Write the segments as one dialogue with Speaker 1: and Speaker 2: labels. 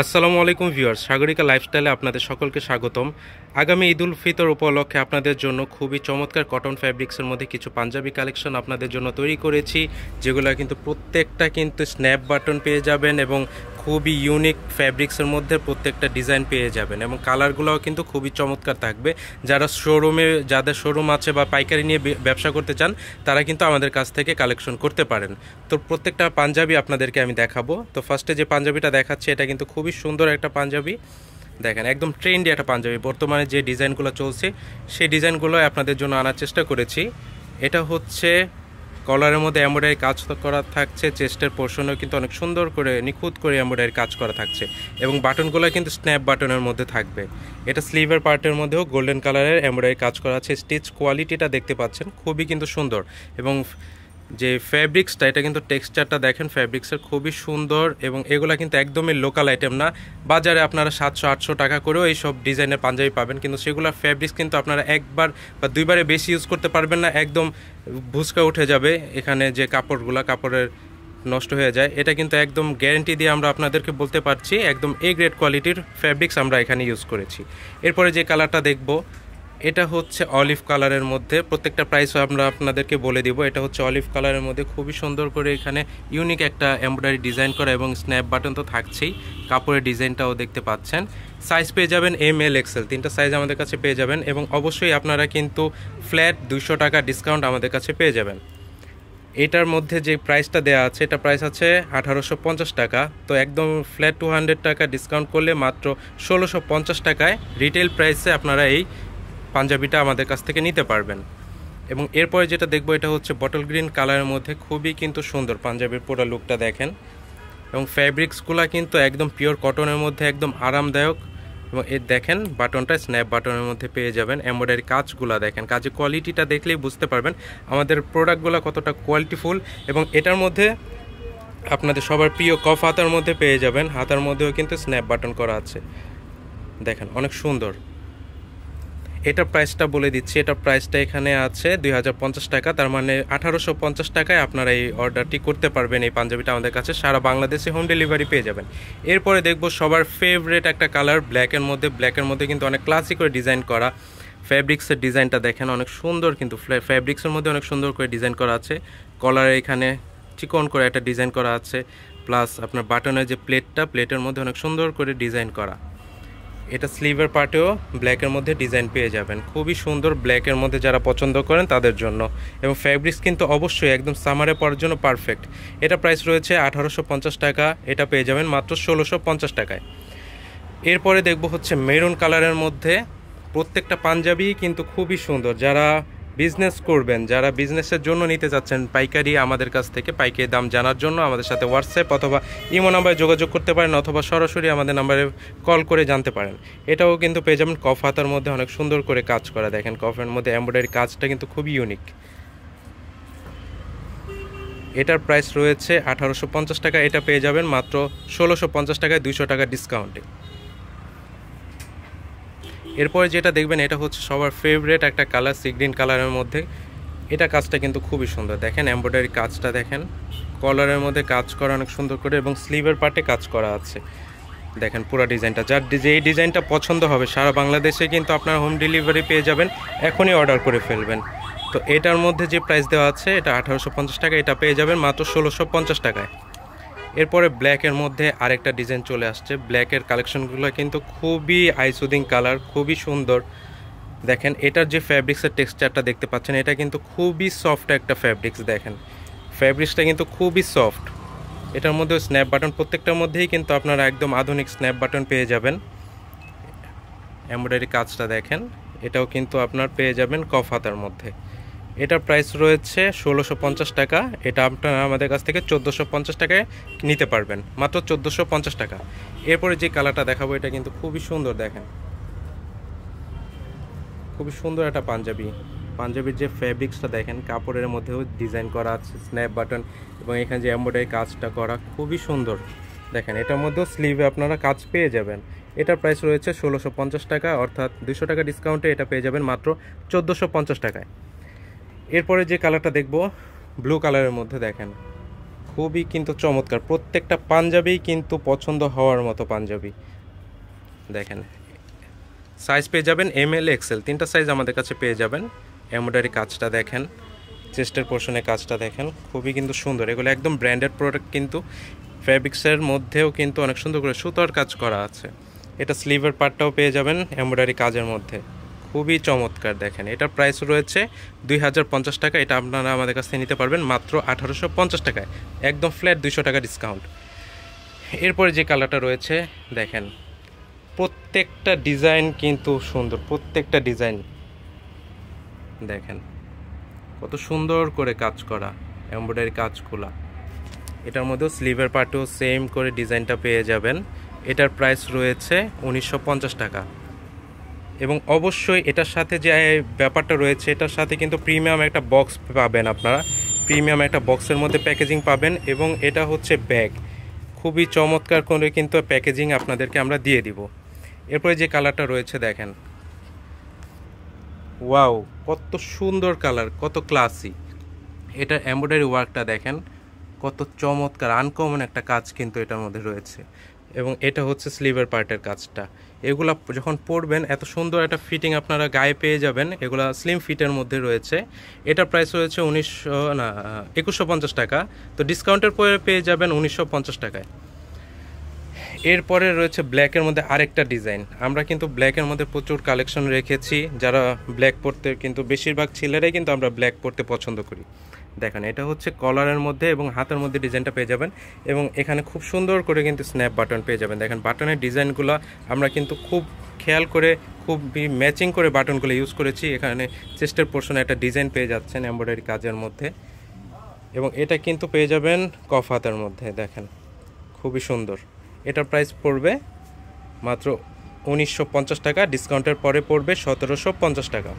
Speaker 1: আসসালামু আলাইকুম ভিউয়ার্স, সাগরিকা লাইফস্টাইলে আপনাদের সকলকে স্বাগতম। আগামী ঈদুল ফিতর উপলক্ষে আপনাদের জন্য খুবই চমৎকার কটন ফ্যাব্রিক্সের মধ্যে কিছু পাঞ্জাবি কালেকশন আপনাদের জন্য তৈরি করেছি, যেগুলো কিন্তু প্রত্যেকটা কিন্তু স্ন্যাপ বাটন পেয়ে যাবেন এবং খুবই ইউনিক ফ্যাব্রিক্সের মধ্যে প্রত্যেকটা ডিজাইন পেয়ে যাবেন এবং কালারগুলোও কিন্তু খুবই চমৎকার থাকবে। যাদের শোরুম আছে বা পাইকারি নিয়ে ব্যবসা করতে চান তারা কিন্তু আমাদের কাছ থেকে কালেকশন করতে পারেন। তো প্রত্যেকটা পাঞ্জাবি আপনাদেরকে আমি দেখাবো। তো ফার্স্টে যে পাঞ্জাবিটা দেখাচ্ছি এটা কিন্তু খুবই সুন্দর একটা পাঞ্জাবি। দেখেন, একদম ট্রেন্ডি একটা পাঞ্জাবি। বর্তমানে যে ডিজাইনগুলো চলছে সেই ডিজাইনগুলো আপনাদের জন্য আনার চেষ্টা করেছি। এটা হচ্ছে কলারের মধ্যে এমব্রয়ডারি কাজ করা থাকছে, চেস্টের পোর্শনেও কিন্তু অনেক সুন্দর করে নিখুঁত করে এমব্রয়ডারি কাজ করা থাকছে এবং বাটনগুলো কিন্তু স্ন্যাপ বাটনের মধ্যে থাকবে। এটা স্লিভের পার্টের মধ্যেও গোল্ডেন কালারের এমব্রয়ডারি কাজ করা আছে। স্টিচ কোয়ালিটিটা দেখতে পাচ্ছেন খুবই কিন্তু সুন্দর এবং যে ফ্যাব্রিক্সটা, এটা কিন্তু টেক্সচারটা দেখেন ফ্যাব্রিক্সের খুবই সুন্দর এবং এগুলো কিন্তু একদমই লোকাল আইটেম না। বাজারে আপনারা 700-800 টাকা করেও এই সব ডিজাইনের পাঞ্জাবি পাবেন, কিন্তু সেগুলোর ফ্যাব্রিক্স কিন্তু আপনারা একবার বা দুইবারে বেশি ইউজ করতে পারবেন না, একদম ভুসকা উঠে যাবে। এখানে যে কাপড়ের নষ্ট হয়ে যায়, এটা কিন্তু একদম গ্যারেন্টি দিয়ে আমরা আপনাদেরকে বলতে পারছি একদম এ গ্রেড কোয়ালিটির ফ্যাব্রিক্স আমরা এখানে ইউজ করেছি। এরপরে যে কালারটা দেখব, এটা হচ্ছে অলিভ কালারের মধ্যে। প্রত্যেকটা প্রাইসও আমরা আপনাদেরকে বলে দিব। এটা হচ্ছে অলিভ কালারের মধ্যে খুবই সুন্দর করে এখানে ইউনিক একটা এমব্রয়ডারি ডিজাইন করা এবং স্ন্যাপ বাটন তো থাকছেই, কাপড়ের ডিজাইনটাও দেখতে পাচ্ছেন। সাইজ পেয়ে যাবেন এম, এল, এক্সেল, তিনটা সাইজ আমাদের কাছে পেয়ে যাবেন এবং অবশ্যই আপনারা কিন্তু ফ্ল্যাট 200 টাকা ডিসকাউন্ট আমাদের কাছে পেয়ে যাবেন। এটার মধ্যে যে প্রাইসটা দেওয়া আছে, এটা প্রাইস আছে 1850 টাকা। তো একদম ফ্ল্যাট 200 টাকা ডিসকাউন্ট করলে মাত্র 1650 টাকায় রিটেল প্রাইসে আপনারা এই পাঞ্জাবিটা আমাদের কাছ থেকে নিতে পারবেন। এবং এরপরে যেটা দেখবো, এটা হচ্ছে বটল গ্রিন কালারের মধ্যে খুবই কিন্তু সুন্দর পাঞ্জাবির পুরো লুকটা দেখেন এবং ফ্যাব্রিক্সগুলো কিন্তু একদম পিওর কটনের মধ্যে একদম আরামদায়ক এবং এর দেখেন বাটনটা স্ন্যাপ বাটনের মধ্যে পেয়ে যাবেন। এমব্রয়ডারি কাজগুলো দেখেন, কাজের কোয়ালিটিটা দেখলেই বুঝতে পারবেন আমাদের প্রোডাক্টগুলো কতটা কোয়ালিটিফুল। এবং এটার মধ্যে আপনাদের সবার প্রিয় কফ হাতার মধ্যে পেয়ে যাবেন, হাতার মধ্যেও কিন্তু স্ন্যাপ বাটন করা আছে, দেখেন অনেক সুন্দর। এটার প্রাইসটা বলে দিচ্ছি, এটার প্রাইসটা এখানে আছে 2050 টাকা, তার মানে 1850 টাকায় আপনারা এই অর্ডারটি করতে পারবেন। এই পাঞ্জাবিটা আমাদের কাছে সারা বাংলাদেশে হোম ডেলিভারি পেয়ে যাবেন। এরপরে দেখব সবার ফেভারিট একটা কালার ব্ল্যাকের মধ্যে কিন্তু অনেক ক্লাসিক করে ডিজাইন করা ফ্যাব্রিক্সের ডিজাইনটা দেখেন অনেক সুন্দর, কিন্তু ফ্যাব্রিক্সের মধ্যে অনেক সুন্দর করে ডিজাইন করা আছে। কলারে এখানে চিকন করে একটা ডিজাইন করা আছে, প্লাস আপনার বাটনের যে প্লেটের মধ্যে অনেক সুন্দর করে ডিজাইন করা। এটা স্লিভের পার্টেও ব্ল্যাকের মধ্যে ডিজাইন পেয়ে যাবেন, খুবই সুন্দর। ব্ল্যাকের মধ্যে যারা পছন্দ করেন তাদের জন্য, এবং ফ্যাব্রিক্স কিন্তু অবশ্যই একদম সামারে পরার জন্য পারফেক্ট। এটা প্রাইস রয়েছে 1850 টাকা, এটা পেয়ে যাবেন মাত্র 1650 টাকায়। এরপরে দেখব হচ্ছে মেরুন কালারের মধ্যে। প্রত্যেকটা পাঞ্জাবি কিন্তু খুবই সুন্দর। যারা বিজনেস করবেন, যারা বিজনেসের জন্য নিতে চাচ্ছেন পাইকারি আমাদের কাছ থেকে, পাইকারি দাম জানার জন্য আমাদের সাথে হোয়াটসঅ্যাপ অথবা ইমো নাম্বারে যোগাযোগ করতে পারেন, অথবা সরাসরি আমাদের নাম্বারে কল করে জানতে পারেন। এটাও কিন্তু পেয়ে যাবেন কফ হাতার মধ্যে অনেক সুন্দর করে কাজ করা, দেখেন কফের মধ্যে এমব্রয়ডারি কাজটা কিন্তু খুবই ইউনিক। এটার প্রাইস রয়েছে 1850 টাকা, এটা পেয়ে যাবেন মাত্র 1650 টাকায় 200 টাকা ডিসকাউন্টে। এরপরে যেটা দেখবেন, এটা হচ্ছে সবার ফেভারিট একটা কালার, সি গ্রিন কালারের মধ্যে। এটা কাজটা কিন্তু খুবই সুন্দর, দেখেন এমব্রয়ডারি কাজটা দেখেন, কলারের মধ্যে কাজ করা অনেক সুন্দর করে এবং স্লিভের পার্টে কাজ করা আছে। দেখেন পুরো ডিজাইনটা, যেই ডিজাইনটা পছন্দ হবে সারা বাংলাদেশে কিন্তু আপনারা হোম ডেলিভারি পেয়ে যাবেন, এখনই অর্ডার করে ফেলবেন। তো এটার মধ্যে যে প্রাইস দেওয়া আছে, এটা 1850 টাকা, এটা পেয়ে যাবেন মাত্র 1650 টাকায়। এরপরে ব্ল্যাকের মধ্যে আরেকটা ডিজাইন চলে আসছে। ব্ল্যাকের কালেকশনগুলো কিন্তু খুবই আইসুদিং কালার, খুবই সুন্দর। দেখেন এটার যে ফ্যাব্রিক্সের টেক্সচারটা দেখতে পাচ্ছেন, এটা কিন্তু খুবই সফট একটা ফ্যাব্রিক্স। দেখেন ফ্যাব্রিক্সটা কিন্তু খুবই সফট। এটার মধ্যে স্ন্যাপ বাটন, প্রত্যেকটার মধ্যেই কিন্তু আপনারা একদম আধুনিক স্ন্যাপ বাটন পেয়ে যাবেন। এমব্রয়ডারি কাজটা দেখেন, এটাও কিন্তু আপনার পেয়ে যাবেন কফ হাতার মধ্যে। এটার প্রাইস রয়েছে 1650 টাকা, এটা আপনারা আমাদের কাছ থেকে 1450 টাকায় নিতে পারবেন, মাত্র 1450 টাকা। এরপরে যে কালারটা দেখাবো, এটা কিন্তু খুবই সুন্দর, দেখেন খুবই সুন্দর একটা পাঞ্জাবির যে ফ্যাব্রিক্সটা দেখেন, কাপড়ের মধ্যেও ডিজাইন করা আছে স্ন্যাপ বাটন, এবং এখানে যে এমব্রয়ডারি কাজটা করা খুবই সুন্দর। দেখেন এটার মধ্যেও স্লিভে আপনারা কাজ পেয়ে যাবেন। এটার প্রাইস রয়েছে 1650 টাকা, অর্থাৎ 200 টাকা ডিসকাউন্টে এটা পেয়ে যাবেন মাত্র 1450 টাকায়। এরপরে যে কালারটা দেখব, ব্লু কালারের মধ্যে দেখেন খুবই কিন্তু চমৎকার, প্রত্যেকটা পাঞ্জাবি কিন্তু পছন্দ হওয়ার মতো পাঞ্জাবি। দেখেন সাইজ পেয়ে যাবেন ML XL, 3টা সাইজ আমাদের কাছে পেয়ে যাবেন। এমব্রয়ডারি কাজটা দেখেন, চেস্টের পোর্শনে কাজটা দেখেন, খুবই কিন্তু সুন্দর। এগুলো একদম ব্র্যান্ডেড প্রোডাক্ট, কিন্তু ফ্যাব্রিক্সের মধ্যেও কিন্তু অনেক সুন্দর করে সুতার কাজ করা আছে। এটা স্লিভের পার্টটাও পেয়ে যাবেন এমব্রয়ডারি কাজের মধ্যে, খুবই চমৎকার। দেখেন এটার প্রাইস রয়েছে 2050 টাকা। এটা আপনারা আমাদের কাছ থেকে নিতে পারবেন মাত্র 1850 টাকায়, একদম ফ্ল্যাট 200 টাকা ডিসকাউন্ট। এরপরে যে কালারটা রয়েছে দেখেন, প্রত্যেকটা ডিজাইন কিন্তু সুন্দর, প্রত্যেকটা ডিজাইন দেখেন কত সুন্দর করে কাজ করা এমব্রয়ডারি কাজগুলা। এটার মধ্যেও স্লিভের পার্টেও সেম করে ডিজাইনটা পেয়ে যাবেন। এটার প্রাইস রয়েছে 1950 টাকা। এবং অবশ্যই এটার সাথে যে ব্যাপারটা রয়েছে, এটার সাথে কিন্তু প্রিমিয়াম একটা বক্স পাবেন আপনারা, প্রিমিয়াম একটা বক্সের মধ্যে প্যাকেজিং পাবেন। এবং এটা হচ্ছে ব্যাগ, খুবই চমৎকার করে কিন্তু প্যাকেজিং আপনাদেরকে আমরা দিয়ে দিব। এরপরে যে কালারটা রয়েছে দেখেন, ওয়াও কত সুন্দর কালার, কত ক্লাসি। এটার এমব্রয়ডারি ওয়ার্কটা দেখেন কত চমৎকার, আনকমন একটা কাজ কিন্তু এটার মধ্যে রয়েছে। এবং এটা হচ্ছে স্লিভের পার্টের কাজটা। এগুলা যখন পরবেন এত সুন্দর একটা ফিটিং আপনারা গায়ে পেয়ে যাবেন। এগুলা স্লিম ফিটের মধ্যে রয়েছে। এটার প্রাইস রয়েছে 2150 টাকা, তো ডিসকাউন্টের পরে পেয়ে যাবেন 1950 টাকায়। এরপরে রয়েছে ব্ল্যাকের মধ্যে আরেকটা ডিজাইন। আমরা কিন্তু ব্ল্যাকের মধ্যে প্রচুর কালেকশন রেখেছি, যারা ব্ল্যাক পরতে কিন্তু বেশিরভাগ ছেলেরাই কিন্তু আমরা ব্ল্যাক পরতে পছন্দ করি। দেখেন এটা হচ্ছে কলারের মধ্যে এবং হাতের মধ্যে ডিজাইনটা পেয়ে যাবেন। এবং এখানে খুব সুন্দর করে কিন্তু স্ন্যাপ বাটন পেয়ে যাবেন। দেখেন বাটনের ডিজাইনগুলো আমরা কিন্তু খুব খেয়াল করে, খুব ম্যাচিং করে বাটনগুলো ইউজ করেছি। এখানে চেস্টের পোর্শনে একটা ডিজাইন পেয়ে যাচ্ছেন এমব্রয়ডারি কাজের মধ্যে। এবং এটা কিন্তু পেয়ে যাবেন কফ হাতের মধ্যে, দেখেন খুবই সুন্দর। এটার প্রাইস পড়বে মাত্র 1950 টাকা, ডিসকাউন্টের পরে পড়বে 1750 টাকা।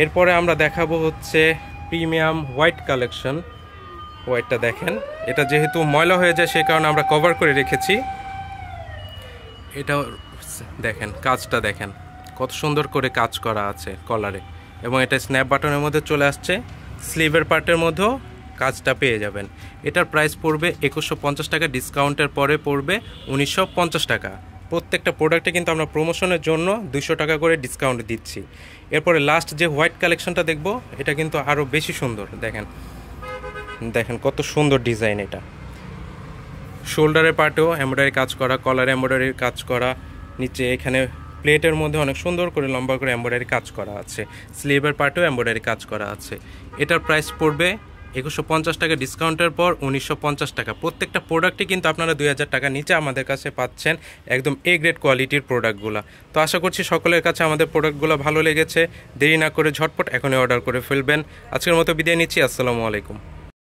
Speaker 1: এরপরে আমরা দেখাবো হচ্ছে প্রিমিয়াম হোয়াইট কালেকশন। হোয়াইটটা দেখেন, এটা যেহেতু ময়লা হয়ে যায় সে কারণে আমরা কভার করে রেখেছি। এটা দেখেন কাজটা দেখেন কত সুন্দর করে কাজ করা আছে কলারে। এবং এটা স্ন্যাপ বাটনের মধ্যে চলে আসছে, স্লিভের পার্টের মধ্যেও কাজটা পেয়ে যাবেন। এটার প্রাইস পড়বে 2150 টাকা, ডিসকাউন্টের পরে পড়বে 1950 টাকা। প্রত্যেকটা প্রোডাক্টে কিন্তু আমরা প্রমোশনের জন্য 200 টাকা করে ডিসকাউন্ট দিচ্ছি। এরপরে লাস্ট যে হোয়াইট কালেকশনটা দেখব, এটা কিন্তু আরও বেশি সুন্দর। দেখেন দেখেন কত সুন্দর ডিজাইন। এটা শোল্ডারের পার্টেও এমব্রয়ডারি কাজ করা, কলার এমব্রয়ডারির কাজ করা, নিচে এখানে প্লেটের মধ্যে অনেক সুন্দর করে লম্বা করে এমব্রয়ডারি কাজ করা আছে, স্লিভের পার্টেও এমব্রয়ডারি কাজ করা আছে। এটার প্রাইস পড়বে 2150 টাকা, ডিসকাউন্টের পর 1950 টাকা। প্রত্যেকটা প্রোডাক্টই কিন্তু আপনারা 2000 টাকা নিচে আমাদের কাছে পাচ্ছেন, একদম A গ্রেড কোয়ালিটির প্রোডাক্টগুলো। তো আশা করছি সকলের কাছে আমাদের প্রোডাক্টগুলো ভালো লেগেছে। দেরি না করে ঝটপট এখনই অর্ডার করে ফেলবেন। আজকের মতো বিদায় নিচ্ছি, আসসালামু আলাইকুম।